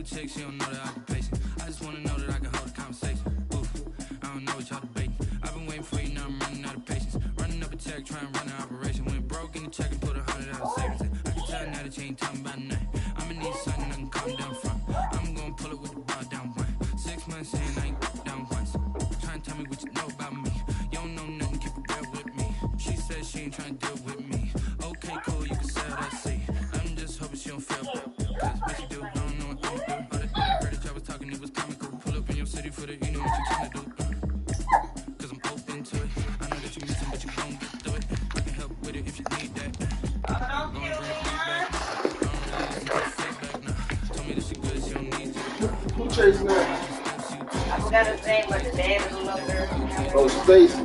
chick, she don't know that I be patient. I just wanna know that I can hold a conversation. Oof, I don't know what y'all debating. I've been waiting for you, now I'm running out of patience. Running up a check, trying to run an operation. Went broke in the check and put $100 savings in. I can tell now that you ain't talking about nothing. I'ma need something that can calm down front. I'm gonna pull it with the bar down one. 6 months in, I ain't down once. Trying to tell me what you know about me. You don't know nothing, keep it real with me. She said she ain't trying to deal with me. Okay, cool, you can sell that seat. I'm just hoping she don't feel bad. Cause what you do, I don't know what I'm do. Other day I heard that y'all was talking, it was comical. Pull up in your city for the, you know what you trying to do. Cause I'm open to it. I know that you missing, but you gon' get through it. I can help with it if you need that. Gonna bring it back. I don't really listen to the feedback now. Told me that she good, she don't need you. Who chasing that? I forgot his name, but the dad is a little girl. Oh, Stacy.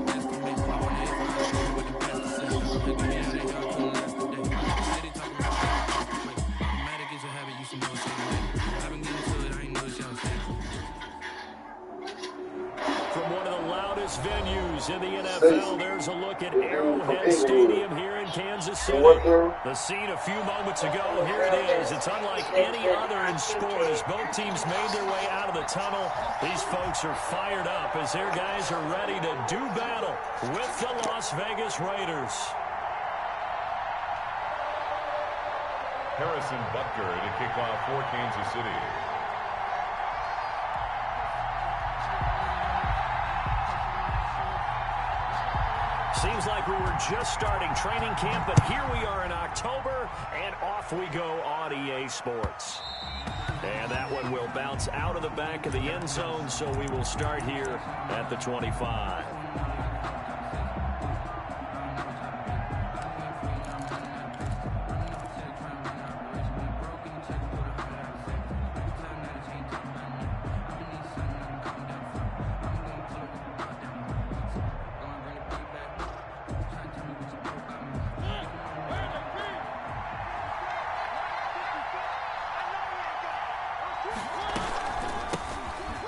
From one of the loudest venues in the NFL, there's a look at Arrowhead Stadium here in Kansas City. The scene a few moments ago, here it is. It's unlike any other in sport as both teams made their way out of the tunnel. These folks are fired up as their guys are ready to do battle with the Las Vegas Raiders. Harrison Butker to kick off for Kansas City. Seems like we were just starting training camp, but here we are in October, and off we go on EA Sports. And that one will bounce out of the back of the end zone, so we will start here at the 25.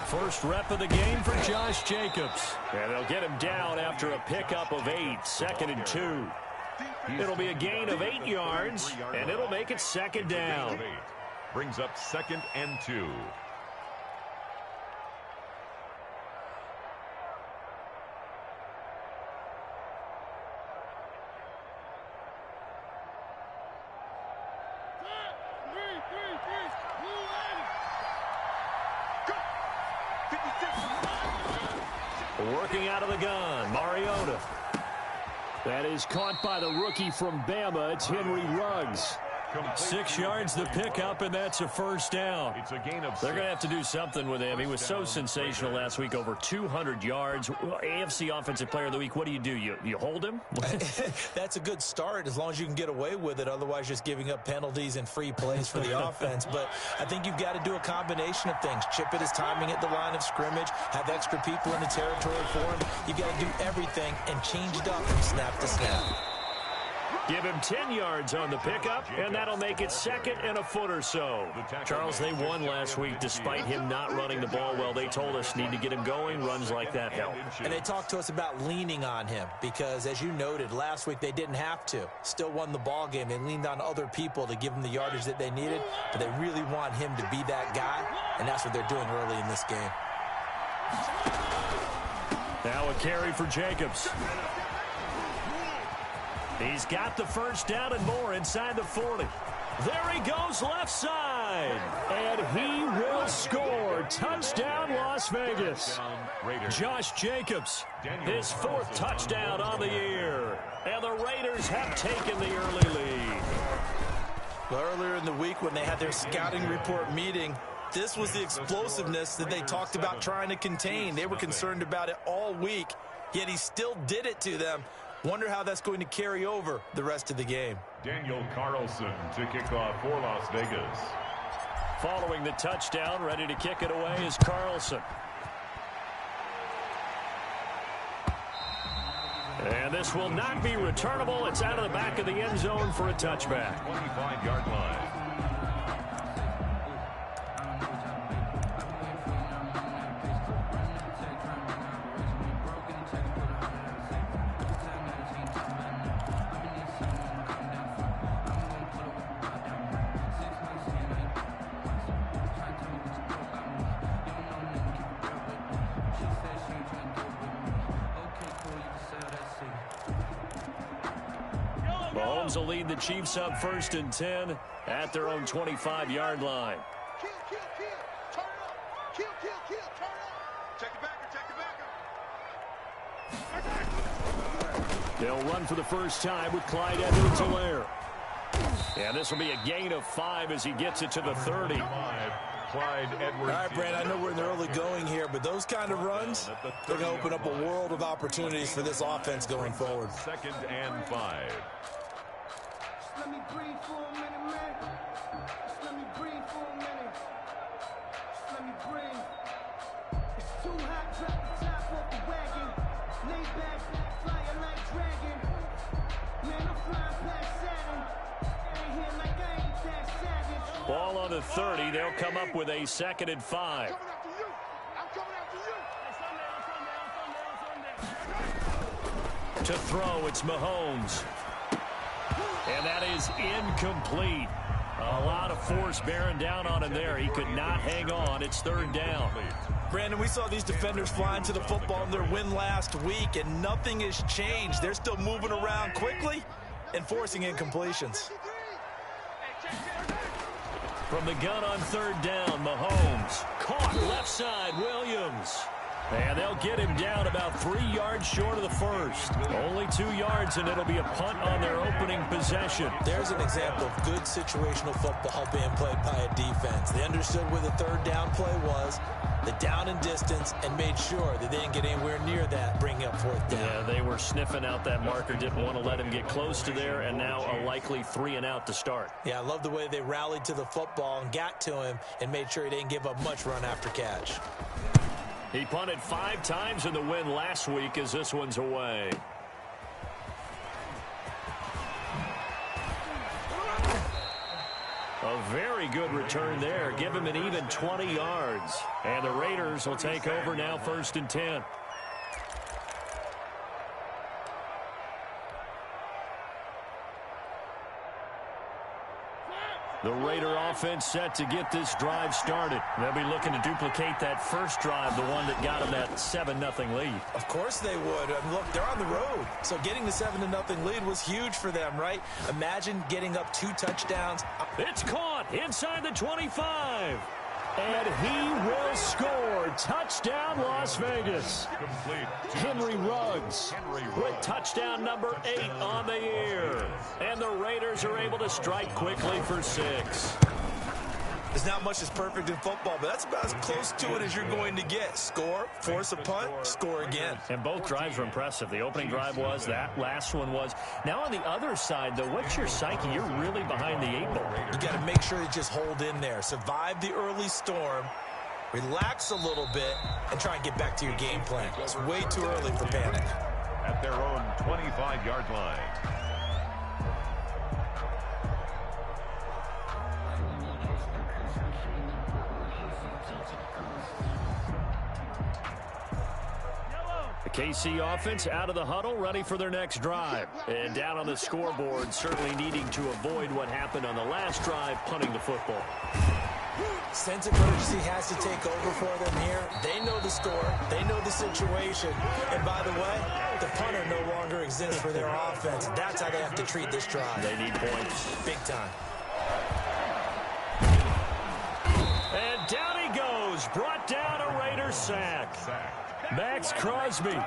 First rep of the game for Josh Jacobs. And they'll get him down after a pickup of 8, 2nd and 2. It'll be a gain of 8 yards, and it'll make it 2nd down. Brings up 2nd and 2. Working out of the gun, Mariota. That is caught by the rookie from Bama. It's Henry Ruggs. 6 yards the pickup, and that's a first down. It's a gain of 6. They're going to have to do something with him. He was so sensational last week, over 200 yards. AFC Offensive Player of the Week, what do? You hold him? That's a good start as long as you can get away with it. Otherwise, just giving up penalties and free plays for the offense. But I think you've got to do a combination of things. Chip it his timing at the line of scrimmage, have extra people in the territory for him. You've got to do everything and change it up from snap to snap. Give him 10 yards on the pickup, and that'll make it 2nd and a foot or so. Charles, they won last week despite him not running the ball well. They told us need to get him going. Runs like that help. And they talked to us about leaning on him because, as you noted, last week they didn't have to. Still won the ball game. They leaned on other people to give them the yardage that they needed, but they really want him to be that guy, and that's what they're doing early in this game. Now a carry for Jacobs. He's got the first down and more inside the 40. There he goes left side. And he will score. Touchdown, Las Vegas. Josh Jacobs, his 4th touchdown on the year. And the Raiders have taken the early lead. Well, earlier in the week when they had their scouting report meeting, this was the explosiveness that they talked about trying to contain. They were concerned about it all week, yet he still did it to them. Wonder how that's going to carry over the rest of the game. Daniel Carlson to kick off for Las Vegas. Following the touchdown, ready to kick it away is Carlson. And this will not be returnable. It's out of the back of the end zone for a touchback. 25-yard line. Mahomes will lead the Chiefs up 1st and 10 at their own 25-yard line. Kill, kill, kill. Turn it up. Kill, kill, kill. Turn it up. Check the backer, check the backer. They'll run for the first time with Clyde Edwards-Helaire. And this will be a gain of 5 as he gets it to the 30. Clyde Edwards. All right, Brad, I know we're in the early going here, but those kind of runs, they're going to open up a world of opportunities for this offense going forward. 2nd and 5. Just let me breathe for a minute, man. Just let me breathe for a minute. Just let me breathe. It's too hot, drop the top off the wagon. Lay back, flying like dragon. Man, I'm flying past Saturn. Ain't here like I ain't that savage. Ball on the 30. They'll come up with a 2nd and 5. I'm coming after you. I'm coming after you. To throw, it's Mahomes. And that is incomplete. A lot of force bearing down on him there. He could not hang on. It's 3rd down. Brandon, we saw these defenders flying to the football in their win last week, and nothing has changed. They're still moving around quickly and forcing incompletions. From the gun on 3rd down, Mahomes. Caught left side, Williams. And they'll get him down about 3 yards short of the first. Only 2 yards, and it'll be a punt on their opening possession. There's an example of good situational football being played by a defense. They understood where the 3rd down play was, the down and distance, and made sure that they didn't get anywhere near that, bringing up 4th down. Yeah, they were sniffing out that marker, didn't want to let him get close to there, and now a likely 3 and out to start. Yeah, I love the way they rallied to the football and got to him and made sure he didn't give up much run after catch. He punted 5 times in the win last week as this one's away. A very good return there. Give him an even 20 yards. And the Raiders will take over now 1st and 10. The Raider offense set to get this drive started. They'll be looking to duplicate that first drive, the one that got them that 7-0 lead. Of course they would. Look, they're on the road. So getting the 7-0 lead was huge for them, right? Imagine getting up 2 touchdowns. It's caught inside the 25. And he will score. Touchdown, Las Vegas. Complete. Henry Ruggs with touchdown number 8 on the year. And the Raiders are able to strike quickly for 6. There's not much that's perfect in football, but that's about as close to it as you're going to get. Score, force a punt, score again. And both drives were impressive. The opening drive was, that last one was. Now on the other side, though, what's your psyche? You're really behind the 8 ball. You got to make sure you just hold in there. Survive the early storm, relax a little bit, and try and get back to your game plan. It's way too early for panic. At their own 25-yard line. KC offense out of the huddle, ready for their next drive. And down on the scoreboard, certainly needing to avoid what happened on the last drive, punting the football. Sense of urgency has to take over for them here. They know the score. They know the situation. And by the way, the punter no longer exists for their offense. That's how they have to treat this drive. They need points. Big time. And down he goes. Brought down a Raider sack. Max Crosby.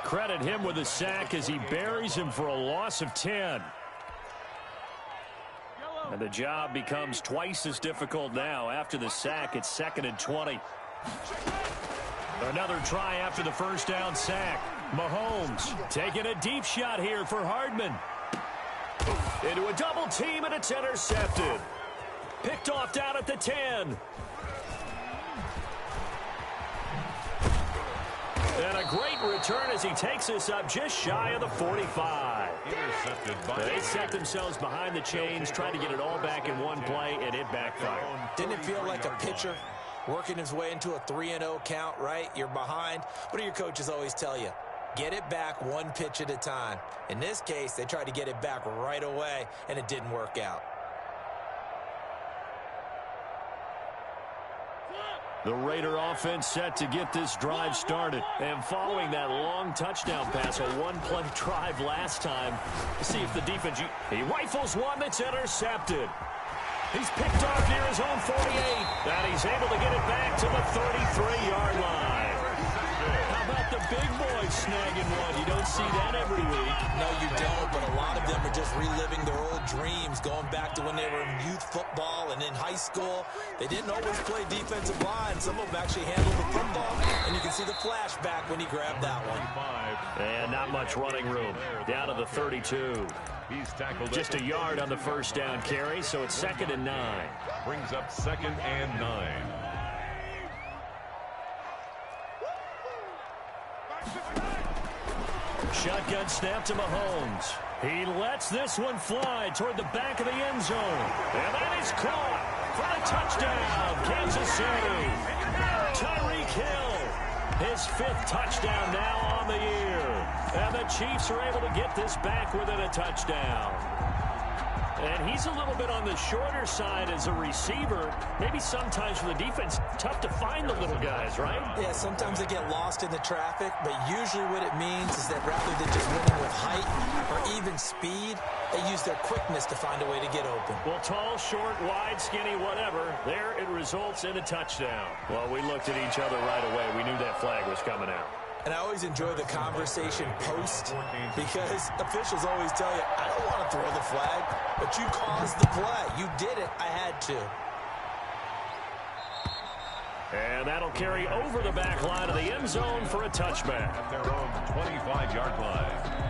Credit him with a sack as he buries him for a loss of 10. And the job becomes twice as difficult now. After the sack, it's 2nd and 20. Another try after the first down sack. Mahomes taking a deep shot here for Hardman. Into a double team, and it's intercepted. Picked off down at the 10. And a great return as he takes us up just shy of the 45. Intercepted by They set themselves behind the chains, trying to get it all back in one play, and it backfired. Didn't it feel like a pitcher working his way into a 3-0 count, right? You're behind. What do your coaches always tell you? Get it back one pitch at a time. In this case, they tried to get it back right away, and it didn't work out. The Raider offense set to get this drive started. And following that long touchdown pass, a one-play drive last time, see if the defense... He rifles one that's intercepted. He's picked off near his own 48. And he's able to get it back to the 33-yard line. How about the big boys snagging one? You don't see that every week. No, you don't, but a lot of them are just reliving their old dreams, going back to when they were in youth football and in high school. They didn't always play defensive line. Some of them actually handled the football, and you can see the flashback when he grabbed that one. And not much running room. Down to the 32. He's tackled just a yard on the first down carry, so it's 2nd and 9. Brings up 2nd and 9. Shotgun snap to Mahomes. He lets this one fly toward the back of the end zone. And that is caught for a touchdown, Kansas City. Tyreek Hill, his 5th touchdown now on the year. And the Chiefs are able to get this back within a touchdown. And he's a little bit on the shorter side as a receiver. Maybe sometimes for the defense, tough to find the little guys, right? Yeah, sometimes they get lost in the traffic, but usually what it means is that rather than just winning with height or even speed, they use their quickness to find a way to get open. Well, tall, short, wide, skinny, whatever, there it results in a touchdown. Well, we looked at each other right away. We knew that flag was coming out. And I always enjoy the conversation post because officials always tell you, I don't want to throw the flag, but you caused the play. You did it. I had to. And that'll carry over the back line of the end zone for a touchback. At their own 25-yard line.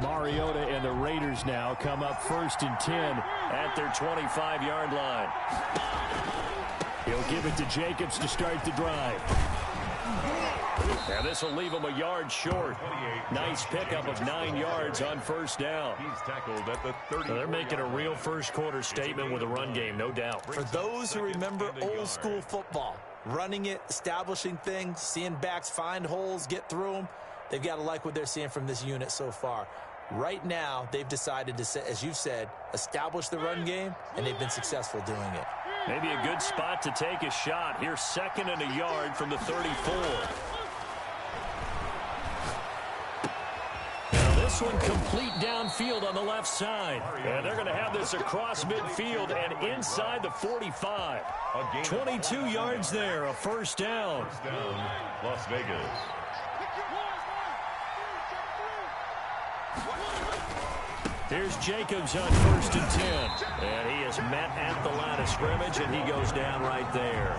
Mariota and the Raiders now come up 1st and 10 at their 25-yard line. He'll give it to Jacobs to start the drive. And this will leave him a yard short. Nice pickup of 9 yards on first down. He's tackled at the 30. They're making a real first-quarter statement with a run game, no doubt. For those who remember old-school football, running it, establishing things, seeing backs find holes, get through them, they've got to like what they're seeing from this unit so far. Right now, they've decided to, as you've said, establish the run game, and they've been successful doing it. Maybe a good spot to take a shot. Here's 2nd and a yard from the 34. Now this one complete downfield on the left side. And they're going to have this across midfield and inside the 45. 22 yards there, a first down. First down, Las Vegas. Here's Jacobs on 1st and 10. And he is met at the line of scrimmage, and he goes down right there.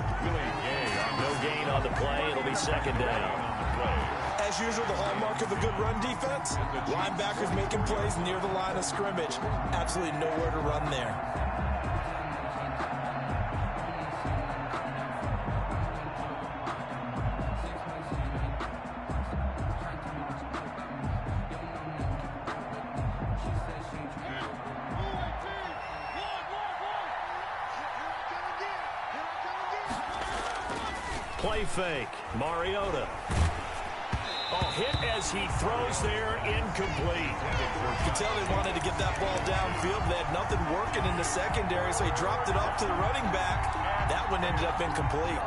No gain on the play. It'll be 2nd down. As usual, the hallmark of a good run defense, linebackers making plays near the line of scrimmage. Absolutely nowhere to run there. Play fake. Mariota. Oh, hit as he throws there, incomplete. You can tell they wanted to get that ball downfield. They had nothing working in the secondary, so he dropped it off to the running back. That one ended up incomplete.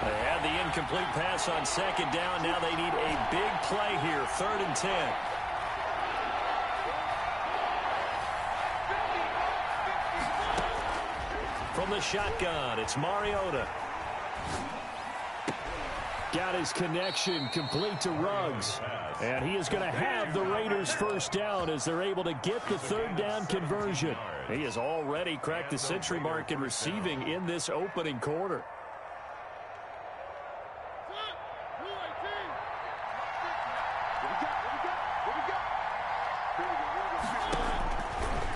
They had the incomplete pass on 2nd down. Now they need a big play here, 3rd and 10. From the shotgun, it's Mariota. Got his connection complete to Ruggs. And he is going to have the Raiders first down as they're able to get the 3rd down conversion. He has already cracked the century mark in receiving in this opening quarter.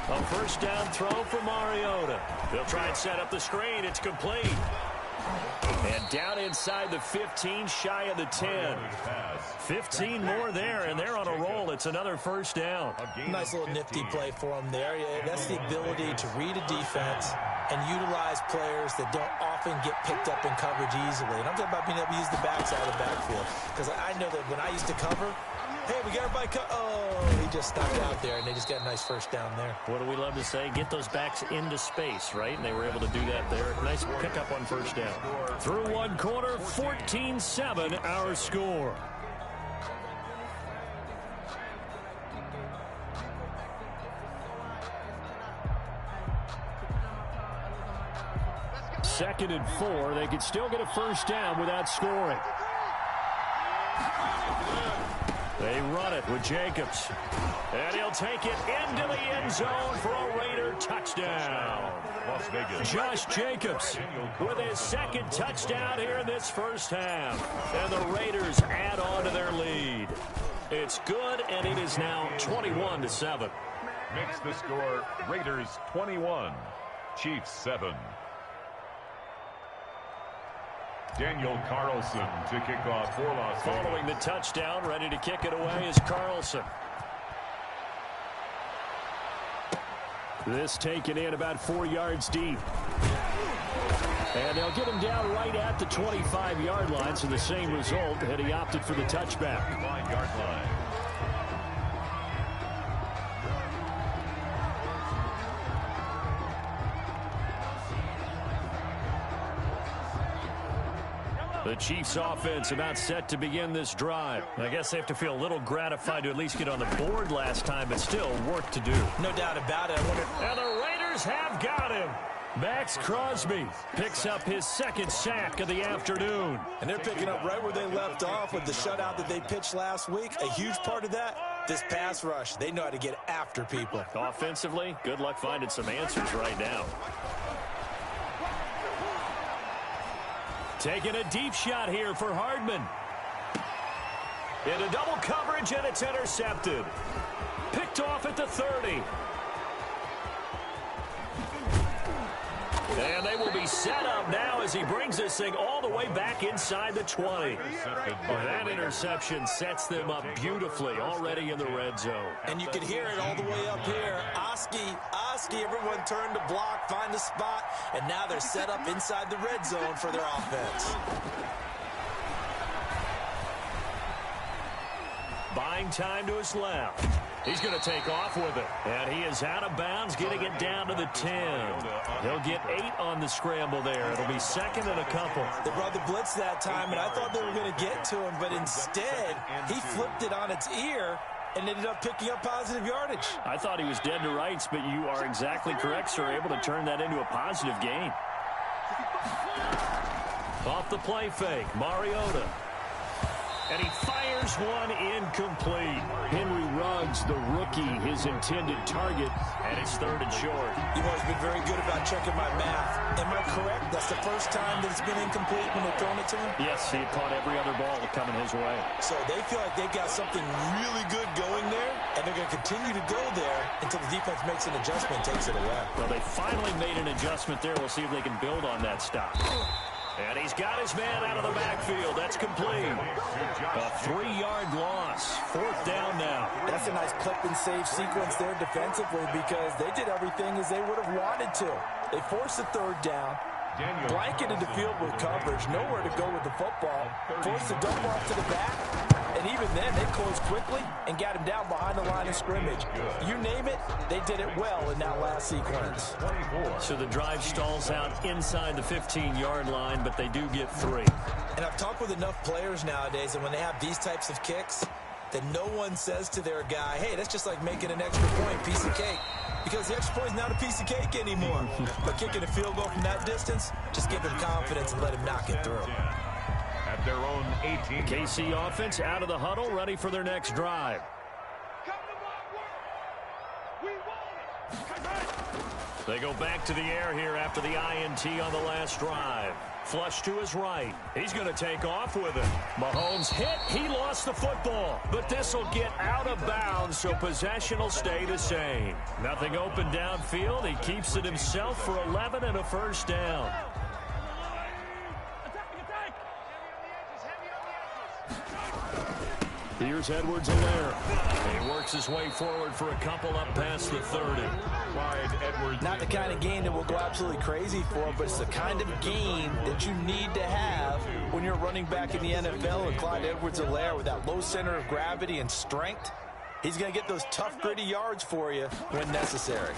A first down throw for Mariota. They'll try and set up the screen. It's complete. And down inside the 15, shy of the 10. 15 more there, and they're on a roll. It's another first down. Nice little nifty play for them there. That's the ability to read a defense and utilize players that don't often get picked up in coverage easily. And I'm talking about being able to use the backside of the backfield. because I know that when I used to cover, hey, we got everybody oh, he just stopped out there, and they just got a nice first down there. What do we love to say? Get those backs into space, right? And they were able to do that there. Nice pickup on first down. Through one quarter, 14-7 our score. Second and 4. They could still get a first down without scoring. They run it with Jacobs. And he'll take it into the end zone for a Raider touchdown. Las Vegas. Josh Jacobs with his second touchdown here in this first half. And the Raiders add on to their lead. It's good, and it is now 21-7. Makes the score Raiders 21, Chiefs 7. Daniel Carlson to kick off for Las Vegas. Following the touchdown, ready to kick it away is Carlson. This taken in about 4 yards deep. And they'll get him down right at the 25-yard line, so the same result, and he opted for the touchback. 5-yard line. The Chiefs offense about set to begin this drive. I guess they have to feel a little gratified to at least get on the board last time, but still work to do. No doubt about it. And the Raiders have got him. Max Crosby picks up his second sack of the afternoon. And they're picking up right where they left off with the shutout that they pitched last week. A huge part of that, this pass rush. They know how to get after people. Offensively, good luck finding some answers right now. Taking a deep shot here for Hardman. Into double coverage, and it's intercepted. Picked off at the 30. And they will be set up now as he brings this thing all the way back inside the 20. That interception sets them up beautifully already in the red zone. And you can hear it all the way up here. Oski, everyone turned to block, find a spot, and now they're set up inside the red zone for their offense. Buying time to his left. He's going to take off with it. And he is out of bounds, getting it down to the 10. He'll get 8 on the scramble there. It'll be second and a couple. They brought the blitz that time, and I thought they were going to get to him, but instead, he flipped it on its ear and ended up picking up positive yardage. I thought he was dead to rights, but you are exactly correct, sir. Able to turn that into a positive gain. Off the play fake, Mariota. And he fires one incomplete. Henry Ruggs, the rookie, his intended target, and it's third and short. You've always been very good about checking my math. Am I correct? That's the first time that it's been incomplete when they're throwing it to him? Yes, he had caught every other ball coming his way. So they feel like they've got something really good going there, and they're going to continue to go there until the defense makes an adjustment and takes it away. Well, they finally made an adjustment there. We'll see if they can build on that stop. And he's got his man out of the backfield. That's complete. A 3-yard loss. Fourth down now. That's a nice clip and save sequence there defensively because they did everything as they would have wanted to. They forced the third down, blanketed the field with coverage, nowhere to go with the football, forced the dump off to the back, and even then they closed quickly and got him down behind the line of scrimmage. You name it, they did it well in that last sequence. So the drive stalls out inside the 15-yard line, but they do get 3. And I've talked with enough players nowadays, and when they have these types of kicks, that no one says to their guy, hey, that's just like making an extra point, piece of cake. Because the extra point is not a piece of cake anymore. But kicking a field goal from that distance, just give him confidence and let him knock it through. At their own 18. KC offense out of the huddle, ready for their next drive. They go back to the air here after the INT on the last drive. Flush to his right. He's going to take off with it. Mahomes hit. He lost the football. But this will get out of bounds, so possession will stay the same. Nothing open downfield. He keeps it himself for 11 and a first down. Here's Edwards-Helaire. He works his way forward for a couple up past the 30. Not the kind of game that we'll go absolutely crazy for, but it's the kind of game that you need to have when you're running back in the NFL and Clyde Edwards-Helaire with that low center of gravity and strength, he's going to get those tough, gritty yards for you when necessary.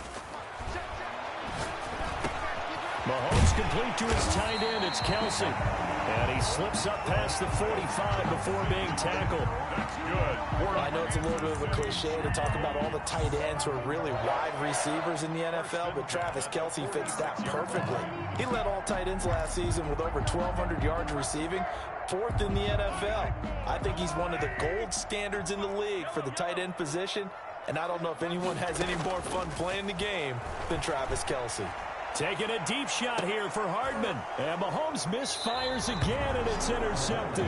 Mahomes complete to his tight end. It's Kelsey. And he slips up past the 45 before being tackled. That's good. I know it's a little bit of a cliche to talk about all the tight ends who are really wide receivers in the NFL, but Travis Kelsey fits that perfectly. He led all tight ends last season with over 1,200 yards receiving, 4th in the NFL. I think he's one of the gold standards in the league for the tight end position, and I don't know if anyone has any more fun playing the game than Travis Kelsey. Taking a deep shot here for Hardman. And Mahomes misfires again, and it's intercepted.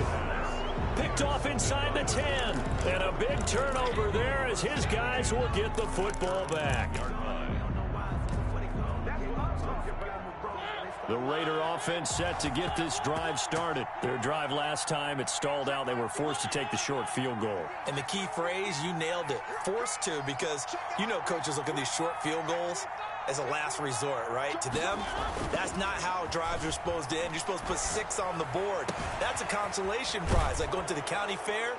Picked off inside the 10. And a big turnover there as his guys will get the football back. The Raider offense set to get this drive started. Their drive last time, it stalled out. They were forced to take the short field goal. And the key phrase, you nailed it. Forced to, because you know coaches look at these short field goals as a last resort, right? To them, that's not how drives are supposed to end. You're supposed to put 6 on the board. That's a consolation prize, like going to the county fair.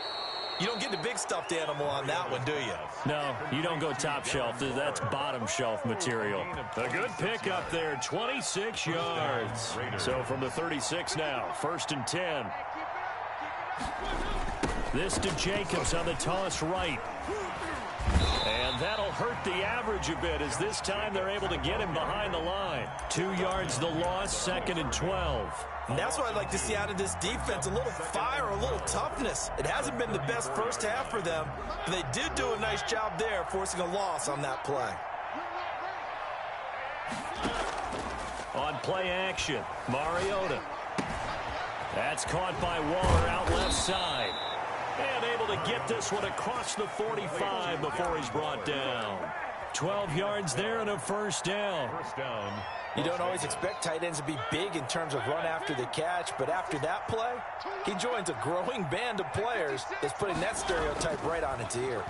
You don't get the big stuffed animal on that one, do you? No, you don't go top shelf. That's bottom shelf material. A good pick up there, 26 yards. So from the 36 now, 1st and 10. This to Jacobs on the toss right. And that'll hurt the average a bit as this time they're able to get him behind the line. 2 yards the loss, 2nd and 12. And that's what I'd like to see out of this defense, a little fire, a little toughness. It hasn't been the best first half for them, but they did do a nice job there forcing a loss on that play. On play action, Mariota. That's caught by Waller out left side. And able to get this one across the 45 before he's brought down. 12 yards there and a first down. You don't always expect tight ends to be big in terms of run after the catch, but after that play, he joins a growing band of players that's putting that stereotype right on its ear.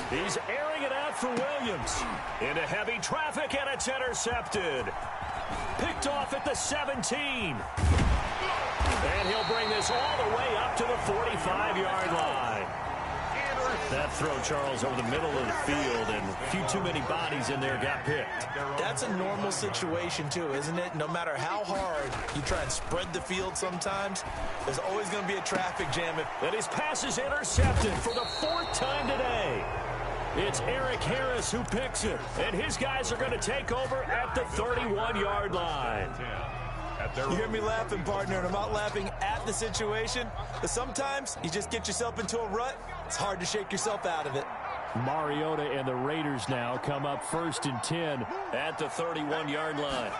He's airing it out for Williams. Into heavy traffic, and it's intercepted. Picked off at the 17. And he'll bring this all the way up to the 45-yard line. That throw, Charles, over the middle of the field, and a few too many bodies in there got picked. That's a normal situation, too, isn't it? No matter how hard you try and spread the field sometimes, there's always going to be a traffic jam. And his pass is intercepted for the 4th time today. It's Eric Harris who picks it, and his guys are going to take over at the 31-yard line. You hear me laughing, partner, and I'm not laughing at the situation, but sometimes you just get yourself into a rut. It's hard to shake yourself out of it. Mariota and the Raiders now come up 1st and 10 at the 31-yard line.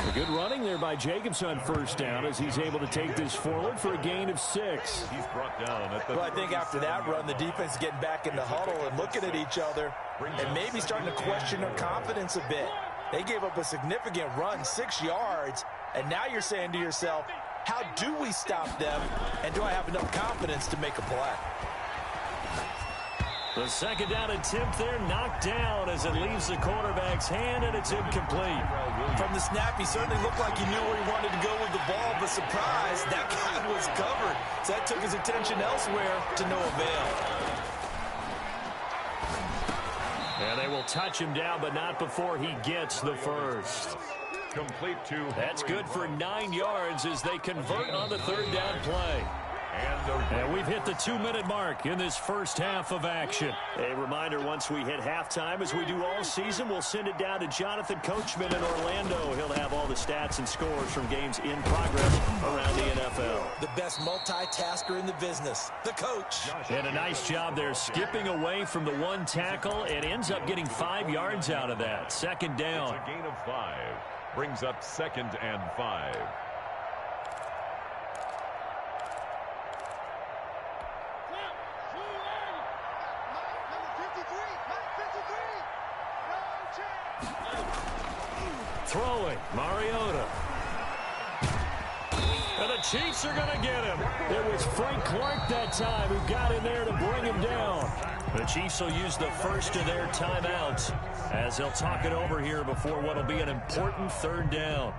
A good running there by Jacobs on 1st down as he's able to take this forward for a gain of 6. He's brought down at the Well, I think after that run, the defense is getting back in the huddle and looking at each other and maybe starting to question their confidence a bit. They gave up a significant run, 6 yards, and now you're saying to yourself, how do we stop them, and do I have enough confidence to make a play? The 2nd down attempt there knocked down as it leaves the quarterback's hand, and it's incomplete. From the snap, he certainly looked like he knew where he wanted to go with the ball, but surprise, that guy was covered. So that took his attention elsewhere to no avail. And they will touch him down, but not before he gets the first. complete to. That's good for 9 yards as they convert on the 3rd down play. And we've hit the 2-minute mark in this first half of action. A reminder, once we hit halftime, as we do all season, we'll send it down to Jonathan Coachman in Orlando. He'll have all the stats and scores from games in progress around the NFL. The best multitasker in the business, the coach. And a nice job there skipping away from the one tackle and ends up getting 5 yards out of that. 2nd down. It's a gain of 5. Brings up 2nd and 5. Throwing, Mariota. And the Chiefs are going to get him. It was Frank Clark that time who got in there to bring him down. The Chiefs will use the first of their timeouts as they'll talk it over here before what will be an important third down.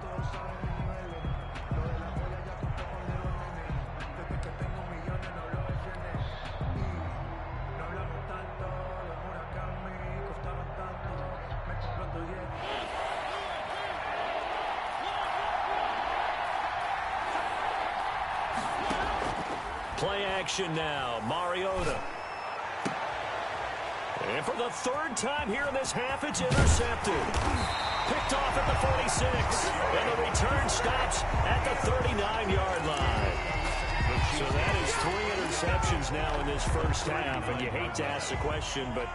Play action now, Mariota. And for the third time here in this half, it's intercepted. Picked off at the 46. And the return stops at the 39-yard line. So that is 3 interceptions now in this first half. And you hate to ask the question, but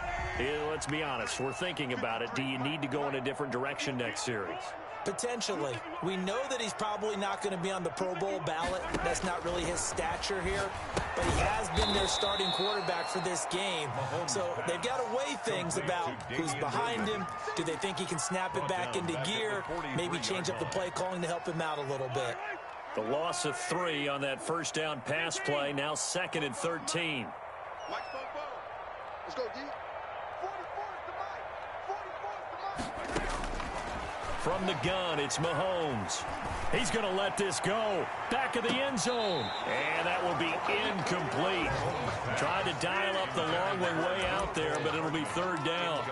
let's be honest. We're thinking about it. Do you need to go in a different direction next series? Potentially. We know that he's probably not going to be on the Pro Bowl ballot. That's not really his stature here. But he has been their starting quarterback for this game. So they've got to weigh things about who's behind him. Do they think he can snap it back into gear? Maybe change up the play calling to help him out a little bit. The loss of 3 on that first down pass play. Now 2nd and 13. Let's go, D. 44 is the mic. 44 is the mic. From the gun, it's Mahomes. He's going to let this go. Back of the end zone. And that will be incomplete. Tried to dial up the long way out there, but it'll be third down.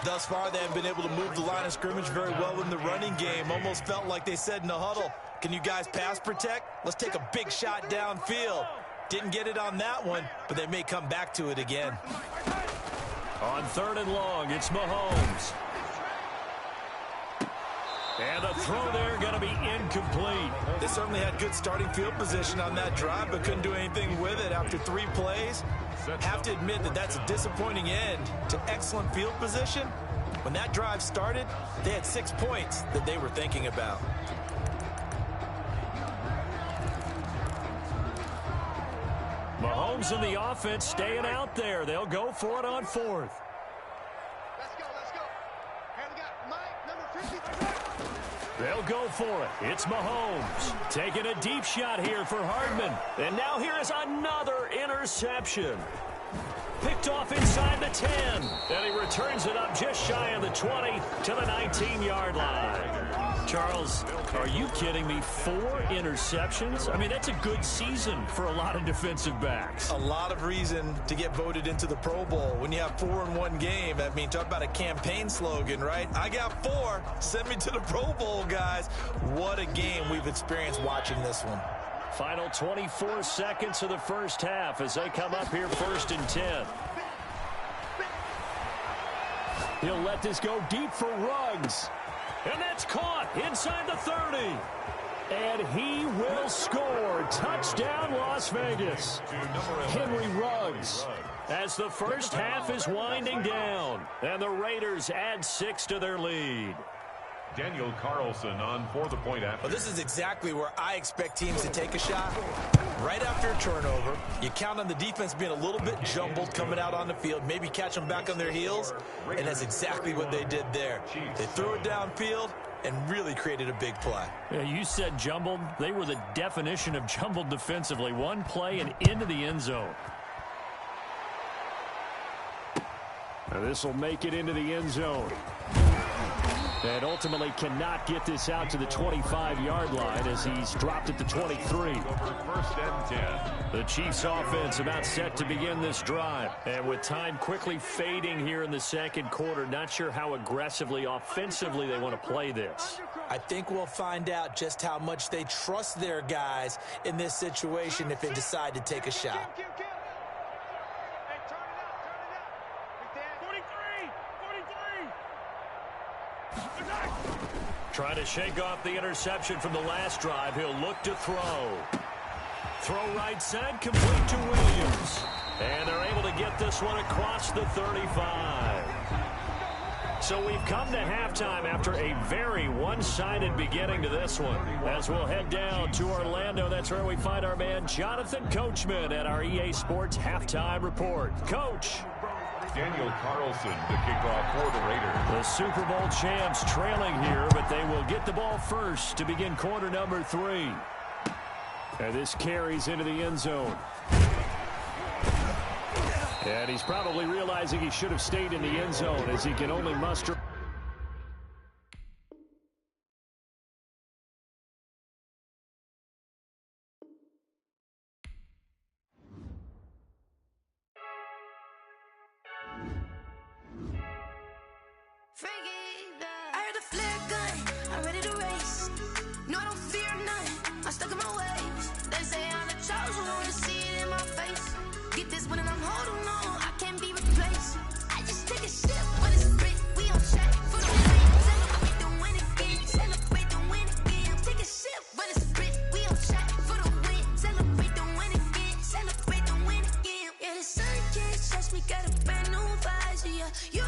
Thus far, they haven't been able to move the line of scrimmage very well in the running game. Almost felt like they said in the huddle, can you guys pass protect? Let's take a big shot downfield. Didn't get it on that one, but they may come back to it again. On 3rd and long, it's Mahomes. And the throw there going to be incomplete. They certainly had good starting field position on that drive, but couldn't do anything with it after 3 plays. Have to admit that that's a disappointing end to excellent field position. When that drive started, they had 6 points that they were thinking about. Mahomes and the offense staying out there. They'll go for it on 4th. Let's go, let's go. Here we got Mike, number 53. They'll go for it. It's Mahomes taking a deep shot here for Hardman. And now here is another interception. Picked off inside the 10. And he returns it up just shy of the 20 to the 19-yard line. Charles, are you kidding me? 4 interceptions? I mean, that's a good season for a lot of defensive backs. A lot of reason to get voted into the Pro Bowl. When you have 4 in one game, I mean, talk about a campaign slogan, right? I got 4. Send me to the Pro Bowl, guys. What a game we've experienced watching this one. Final 24 seconds of the first half as they come up here 1st and 10. He'll let this go deep for Ruggs. And that's caught inside the 30. And he will score. Touchdown, Las Vegas. Henry Ruggs. As the first half is winding down. And the Raiders add 6 to their lead. Daniel Carlson on for the point after. Well, this is exactly where I expect teams to take a shot. Right after a turnover, you count on the defense being a little bit jumbled coming out on the field, maybe catch them back on their heels, and that's exactly what they did there. They threw it downfield and really created a big play. Yeah, you said jumbled. They were the definition of jumbled defensively. One play and into the end zone. Now this will make it into the end zone. And ultimately cannot get this out to the 25-yard line as he's dropped at the 23. 1st and 10. The Chiefs offense about set to begin this drive. And with time quickly fading here in the second quarter, not sure how aggressively, offensively they want to play this. I think we'll find out just how much they trust their guys in this situation if they decide to take a shot. Trying to shake off the interception from the last drive. He'll look to throw. Throw right side, complete to Williams. And they're able to get this one across the 35. So we've come to halftime after a very one-sided beginning to this one. As we'll head down to Orlando, that's where we find our man Jonathan Coachman at our EA Sports Halftime Report. Coach. Daniel Carlson to kick off for the Raiders. The Super Bowl champs trailing here, but they will get the ball first to begin quarter number 3. And this carries into the end zone. And he's probably realizing he should have stayed in the end zone as he can only muster. I heard the flare gun, I'm ready to race. No, I don't fear none, I'm stuck in my ways. They say I'm the chosen one, see it in my face. Get this one and I'm holding on, I can't be replaced. I just take a sip when it's spit, we on track for the win. Celebrate the win again, celebrate the win again. Take a sip when it's spit, we on track for the win. Celebrate the win again, celebrate the win again. Yeah, the sun can't touch me, got a brand new visor, yeah. You